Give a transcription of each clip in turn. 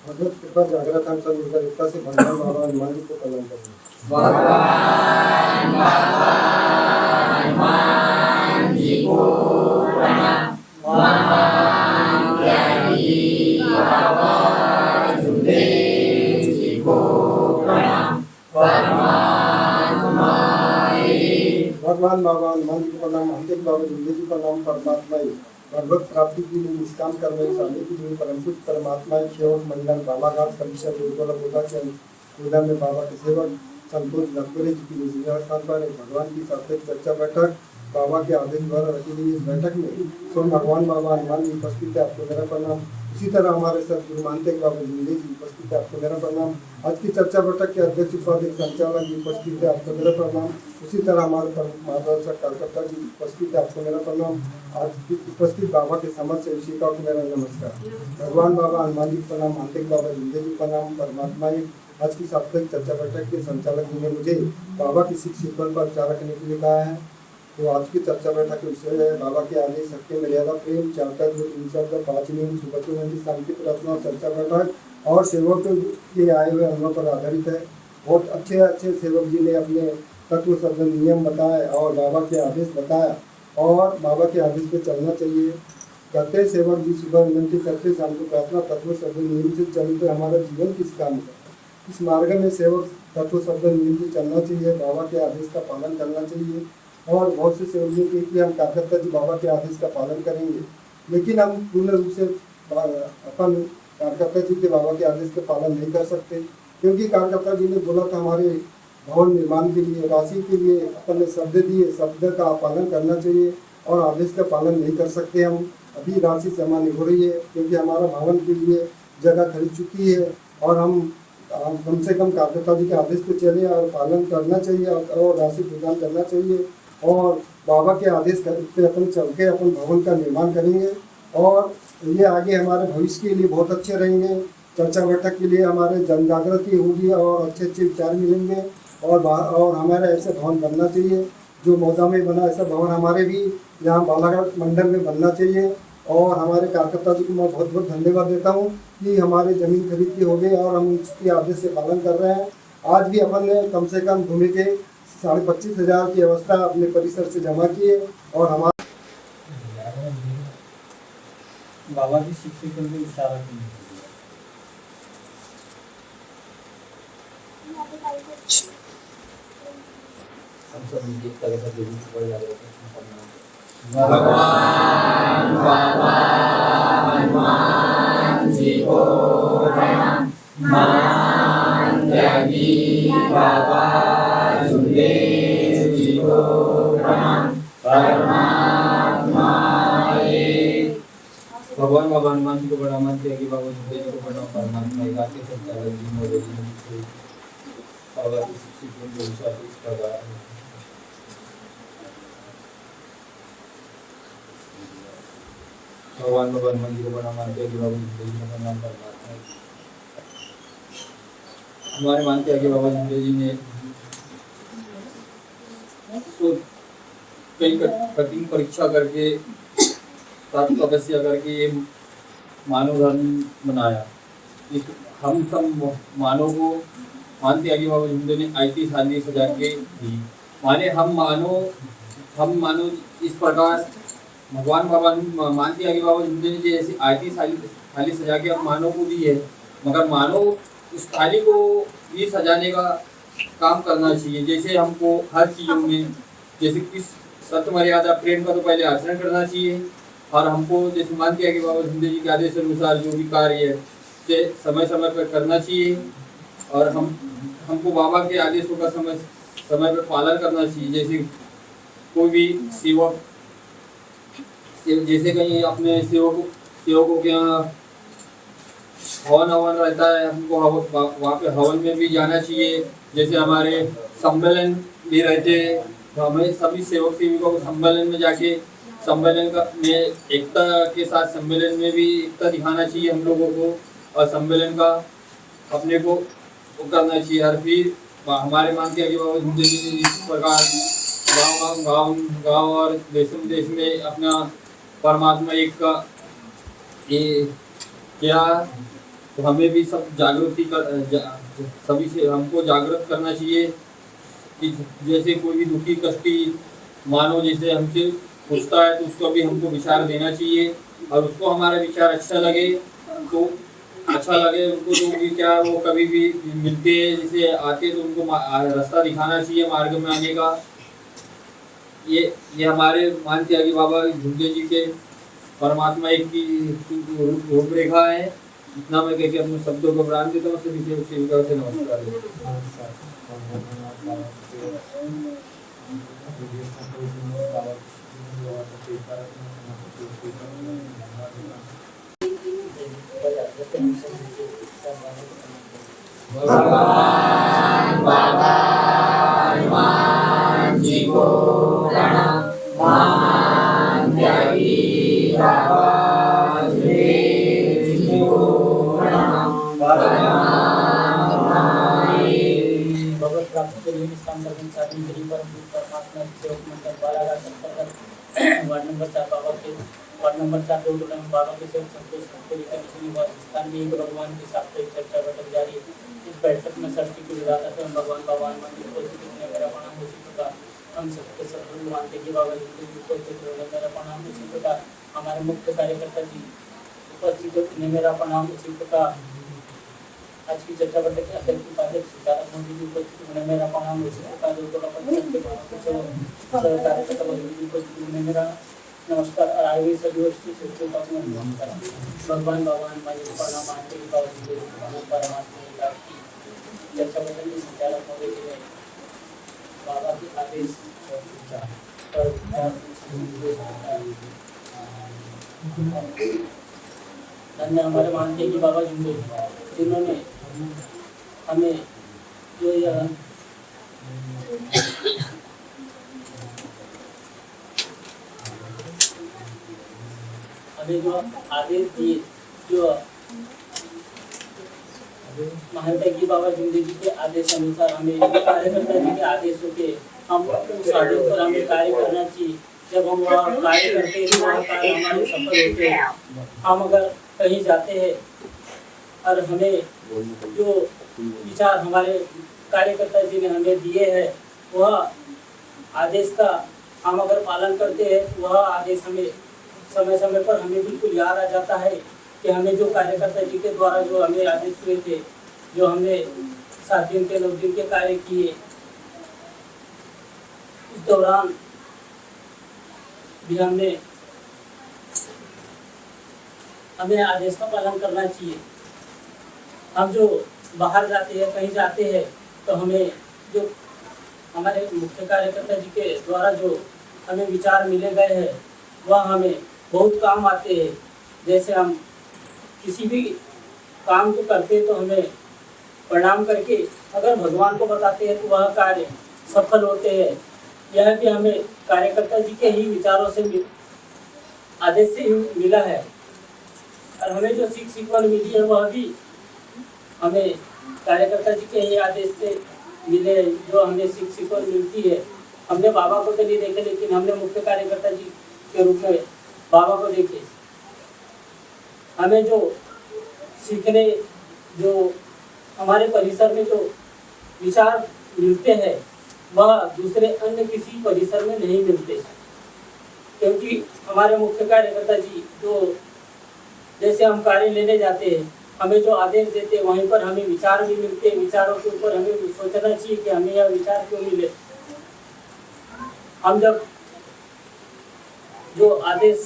भगवत कृपा जागृत हम सब मिलकर एकता से भगवान बाबा हनुमान जी को प्रणाम करें। भगवान बाबा हनुमान जी को प्रणाम। महान ज्ञानी बाबा सुखदेव जी को प्रणाम। परमात्मा भगवान बाबा हनुमान जी को प्रणाम। अंतिम बाबा जिंदगी जी को प्रणाम। परमात्मा भगवत प्राप्ति के लिए निष्काम कर्म सामने की लिए परमपुरुष परमात्मा सेवक मंडल बाबाघाट कमिश्नर पूजा में बाबा के सेवक संतोष नकबरे जी की निजी स्थान पर भगवान की साप्ताहिक चर्चा बैठक बाबा के आदेश द्वारा रखी गई इस बैठक में स्वयं भगवान बाबा हनुमान जी उपस्थित है, आपको मेरा प्रणाम। इसी तरह हमारे सदगुरु मानते बाबा जिंदगी जी उपस्थित है, आपको मेरा प्रणाम। आज की चर्चा बैठक के अध्यक्ष उपाध्यक्ष संचालक जी उपस्थित है, आपको मेरा प्रणाम। उसी तरह हमारे मार्गदर्शक कार्यकर्ता जी उपस्थित है, आपको मेरा प्रणाम। आज की उपस्थित बाबा के समस्त सेविका को मेरा नमस्कार। भगवान बाबा हनुमान जी प्रणाम, मानते बाबा जिंदगी जी प्रणाम। परमात्मा आज की साप्ताहिक चर्चा बैठक के संचालक जी ने मुझे बाबा की शिक्षित पर विचार रखने के लिए कहा है। तो आज की चर्चा बैठक के विषय है बाबा के आदेश सत्य मर्यादा प्रेम चारका जो 5 नियम सुबह मंदिर शांति प्रार्थना चर्चा बैठक और सेवक के आए हुए अनुभव पर आधारित है। बहुत अच्छे अच्छे सेवक जी ने अपने तत्व शब्द नियम बताए और बाबा के आदेश बताया और बाबा के आदेश पे चलना चाहिए। करते सेवक जी सुबह विनती करते शाम को प्रार्थना तत्व शब्द नियम से चले तो हमारा जीवन किस काम का। इस मार्ग में सेवक तत्व शब्द नियम से चलना चाहिए, बाबा के आदेश का पालन करना चाहिए। और बहुत से सेवक जी कि हम कार्यकर्ता जी बाबा के आदेश का पालन करेंगे, लेकिन हम पूर्ण रूप से अपन कार्यकर्ता जी के बाबा के आदेश का पालन नहीं कर सकते, क्योंकि कार्यकर्ता जी ने बोला था हमारे भवन निर्माण के लिए राशि के लिए अपन ने शब्द दिए, शब्द का पालन करना चाहिए और आदेश का पालन नहीं कर सकते। हम अभी राशि जमा नहीं हो रही है क्योंकि हमारा भवन के लिए जगह खरीद चुकी है और हम कम से कम कार्यकर्ता जी के आदेश पे चले और पालन करना चाहिए और राशि प्रदान करना चाहिए और बाबा के आदेश पे अपन चल के अपन भवन का निर्माण करेंगे और ये आगे हमारे भविष्य के लिए बहुत अच्छे रहेंगे। चर्चा बैठक के लिए हमारे जन जागृति होगी और अच्छे अच्छे विचार मिलेंगे और हमारे ऐसे भवन बनना चाहिए जो मौजा में बना, ऐसा भवन हमारे भी यहाँ बालाघाट मंडल में बनना चाहिए। और हमारे कार्यकर्ता जी को मैं बहुत बहुत धन्यवाद देता हूँ कि हमारे ज़मीन खरीद के हो गए और हम उसके आदेश से पालन कर रहे हैं। आज भी अपन ने कम से कम भूमि के 25,500 की व्यवस्था अपने परिसर से जमा की है और हमारे बाबा की शिक्षक को इशारा की हम सब मिलकर एक तरह से देवी को याद रखें। भगवान बाबा हनुमान जी को प्रणाम। महान ज्ञानी बाबा सुखदेव जी को प्रणाम। परमात्मा भगवान बाबा हनुमान जी को प्रणाम, त्यागी बाबा सुखदेव जी को प्रणाम। परमात्मा एक आके संचालक जी मोदी जी बाबा की शिक्षित को विश्वास इस प्रकार है। भगवान बाबा हनुमान जी को प्रणाम, त्यागी बाबा सुखदेव जी को प्रणाम। परमात्मा हमारे मानते हैं कि बाबा सुखदेव जी ने तो कई कठिन परीक्षा करके तपस्या करके ये मानव धर्म बनाया। हम सब मानव को मानते हैं कि बाबा जिंदगी ने आईती थाली सजा के दी। माने हम मानो इस प्रकार भगवान बाबा मानते हैं कि बाबा जिंदगी ने ऐसी आईती थाली सजा के हम मानव को दी है, मगर मानव उस थाली को भी सजाने का काम करना चाहिए। जैसे हमको हर चीज़ों में जैसे किस सत्य मर्यादा प्रेम का तो पहले आचरण करना चाहिए और हमको जैसे मान किया कि बाबा जिंदगी के आदेश अनुसार जो भी कार्य है उसे समय समय पर करना चाहिए और हमको बाबा के आदेशों का समय पर पालन करना चाहिए। जैसे कोई भी सेवक जैसे कहीं अपने सेवकों के यहाँ हवन रहता है, हमको वहाँ पे हवन में भी जाना चाहिए। जैसे हमारे सम्मेलन भी रहते हैं तो हमें सभी सेवक सेविकों को सम्मेलन में जाके सम्मेलन का में एकता के साथ सम्मेलन में भी एकता दिखाना चाहिए हम लोगों को और सम्मेलन का अपने को करना चाहिए। और फिर हमारे मानते हैं कि बाबा जिंदगी में इस प्रकार गाँव और देश में अपना परमात्मा एक का ये क्या तो हमें भी सब सभी से हमको जागृत करना चाहिए कि जैसे कोई भी दुखी कष्टी मानो जैसे हमसे पूछता है तो उसको भी हमको विचार देना चाहिए, और उसको हमारा विचार अच्छा लगे तो उनको तो भी क्या वो कभी भी मिलते हैं जैसे आते तो उनको रास्ता दिखाना चाहिए मार्ग में आने का। ये हमारे मान त्यागी बाबा झुंझुनू जी के परमात्मा एक की रूपरेखा है। इतना मैं कह के अपने शब्दों को प्राण देता हूँ। सभी सेविका से नमस्कार। भगवान बाबा हनुमान जी को प्रणाम। महान त्यागी बाबा झुंझुनू जी को प्रणाम। भगवत प्राप्ति के लिए निष्काम कर्म साधन श्री परमात्मा सेवक मंडल बालाघाट अंतर्गत वार्ड नंबर 4 बाबा के वार्ड नंबर 4 टोटल में बाबा के सेवक संतोष स्थान में भगवान की साप्ताहिक चर्चा बैठक जारी। इस बैठक में षष्ठी की विधाता स्वयं भगवान बाबा मंदिर को ने मेरा प्रणाम। उसी प्रकार हम सबके सदगुरु मानते कि बाबा जी को मेरा प्रणाम। उसी प्रकार हमारे मुख्य कार्यकर्ता जी उपस्थित ने मेरा प्रणाम। उसी प्रकार आज की चर्चा बैठक के अध्यक्ष उपाध्यक्ष सिद्धार्थ मोदी जी उपस्थित होने मेरा प्रणाम। उसी प्रकार कार्यकर्ता जी उपस्थित होने मेरा नमस्कार। और आए हुए सभी वरिष्ठ शिक्षकों का नमस्कार। भगवान बाबा हनुमान जी को प्रणाम। आंटे की बाबा जी को परमात्मा की चर्चा बैठक के संचालक होने के लिए बाबा के आदेश पर धन्य हमारे मानते कि बाबा झुंझुनू जिन्होंने हमें जो यह हमें जो आदेश दिए, जो महंता की बाबा झुंझुनू जी के आदेश अनुसार हमें कार्यकर्ता जी के आदेशों के हम उस आदेश पर हमें कार्य करना चाहिए। जब हम वह कार्य करते हैं तो वह कार्य हमारे सफल होते हैं। हम अगर कहीं जाते हैं और हमें जो विचार हमारे कार्यकर्ता जी ने हमें दिए हैं वह आदेश का हम अगर पालन करते हैं वह आदेश हमें समय समय पर हमें बिल्कुल याद आ जाता है कि हमें जो कार्यकर्ता जी के द्वारा जो हमें आदेश हुए थे, जो हमने 7 दिन के 9 दिन के कार्य किए, इस दौरान भी हमें आदेश का पालन करना चाहिए। हम जो बाहर जाते हैं कहीं जाते हैं तो हमें जो हमारे मुख्य कार्यकर्ता जी के द्वारा जो हमें विचार मिले गए हैं वह हमें बहुत काम आते हैं। जैसे हम किसी भी काम को करते हैं तो हमें प्रणाम करके अगर भगवान को बताते हैं तो वह कार्य सफल होते हैं। यह भी हमें कार्यकर्ता जी के ही विचारों से आदेश से ही मिला है। और हमें जो सीखवन मिली है वह भी हमें कार्यकर्ता जी के ही आदेश से मिले। जो हमें सीखवन मिलती है, हमने बाबा को तो नहीं देखे लेकिन हमने मुख्य कार्यकर्ता जी के रूप में बाबा को देखे। हमें जो सीखने जो हमारे परिसर में जो विचार मिलते हैं वह दूसरे अन्य किसी परिसर में नहीं मिलते, क्योंकि हमारे मुख्य कार्यकर्ता जी जो जैसे हम कार्य लेने जाते हैं हमें जो आदेश देते हैं वहीं पर हमें विचार भी मिलते हैं। विचारों के ऊपर हमें सोचना चाहिए कि हमें यह विचार क्यों मिले। हम जब जो आदेश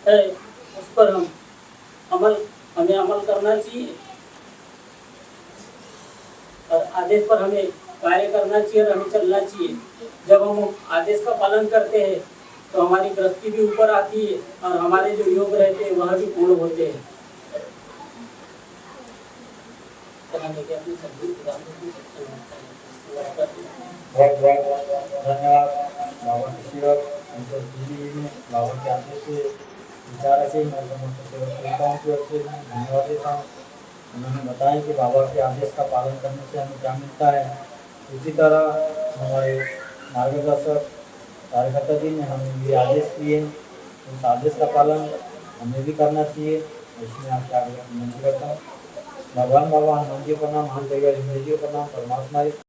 है उस पर हमें अमल करना चाहिए और आदेश पर हमें कार्य करना चाहिए और हमें चलना चाहिए। जब हम आदेश का पालन करते हैं तो हमारी गृहस्थी भी ऊपर आती है और हमारे जो योग रहते हैं वह भी पूर्ण होते हैं। धन्यवाद बाबा के सेवक बाबा के आदेश से विचार रखे। मैं समस्त सेवकों की ओर से धन्यवाद देता हूँ। उन्होंने बताया कि बाबा के आदेश का पालन करने से हमें क्या मिलता है। उसी तरह हमारे मार्गदर्शक कार्यकर्ता जी ने हमें ये आदेश दिए, उस आदेश का पालन हमें भी करना चाहिए। इसमें आपसे आगे विनती करता हूँ। भगवान बाबा हनुमान जी का नाम, महान दैव जी का नाम, परमात्मा